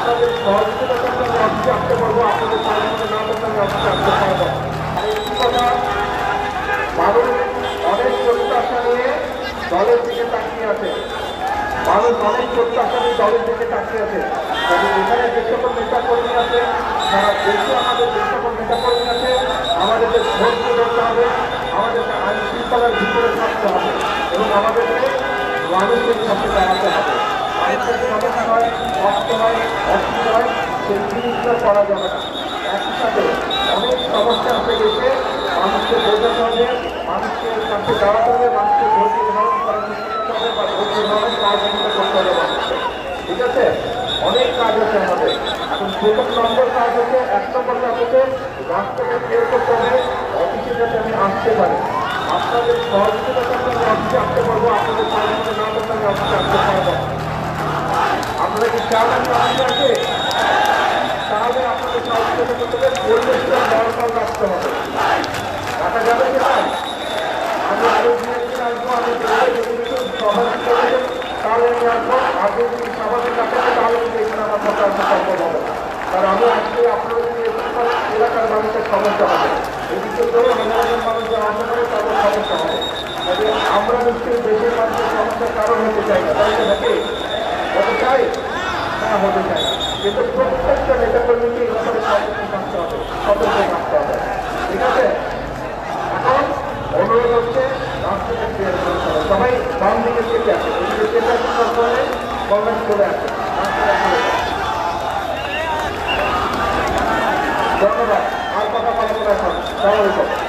আপনাদের সহযোগিতার জন্য আমি অফিসে আসতে পারবো, আপনাদের সহযোগিতা না করলে আমি অফিসে আসতে পারবো। আর একটি কথা, মানুষ অনেক প্রত্যাশা নিয়ে দলের দিকে তাকিয়ে আছে, মানুষ অনেক প্রত্যাশা নিয়ে দলের দিকে তাকিয়ে আছে। তবে এখানে যে সকল নেতা কর্মী আছে, সারা দেশে আমাদের যে সকল নেতা কর্মী আছে, আমাদেরকে ধৈর্য ধরতে হবে, আমাদেরকে আইন শৃঙ্খলার ভিতরে থাকতে হবে এবং আমাদেরকে মানুষের সাথে দাঁড়াতে হবে। মানুষের সমস্যা হয়, কষ্ট হয়, অসুবিধা হয়, সেই জিনিসটা করা যাবে না। একই সাথে অনেক সমস্যা আছে গেছে, মানুষকে বোঝাতে হবে, মানুষের কাছে দাঁড়াতে হবে, মানুষকে ধৈর্য ধারণ করার চেষ্টা করতে হবে বা ধৈর্য ধারণ সহযোগিতা করতে হবে মানুষকে। ঠিক আছে, অনেক কাজ আছে আমাদের। এখন প্রথম নম্বর কাজ হচ্ছে, 1 নম্বর কাজ হচ্ছে রাস্তাকে ক্লিয়ার করতে হবে, অফিসে যাতে আমি আসতে পারি। আপনাদের সহযোগিতার জন্য আমি অফিসে আসতে পারবো, আপনাদের সহযোগিতা না করলে আমি অফিসে আসতে পারবো। আপনারা কি চান আমি অফিসে আসে? তাহলে আপনাদের সহযোগিতা করতে হবে, পরিবেশটা নর্মাল রাখতে হবে। রাখা যাবে কি না? আমি আরো দিন আসবো, আমি স্বাভাবিক করবেন, তাহলে আমি আসবো। আর যদি স্বাভাবিক রাখতে তাহলে কিন্তু এখানে আমার কথা আসতে সম্ভব হবে না। কারণ আমি আজকে আপনাদের এলাকার মানুষের সমস্যা হবে, এদিকে ধরে হাজার মানুষ যারা আসতে পারে তাদের সমস্যা হবে। তবে আমরা নিশ্চয়ই দেশের মানুষের সমস্যার কারণ হতে চাই না, তাই তো নাকি? হতে চাই না, হতে চাই না। কিন্তু প্রত্যেকটা নেতাকর্মীকে এই ব্যাপারে সচেতন থাকতে হবে, সতর্ক থাকতে হবে। ঠিক আছে, এখন অনুরোধ হচ্ছে রাস্তাটা ক্লিয়ার করতে হবে। সবাই বাম দিকে চেপে আসে, এদিকে চেপে আসে, তারপরে গভর্নমেন্ট চলে আসে, রাস্তাটা খুলে যায়। ধন্যবাদ। আর কথা বলবো এখন। সালামালাইকুম।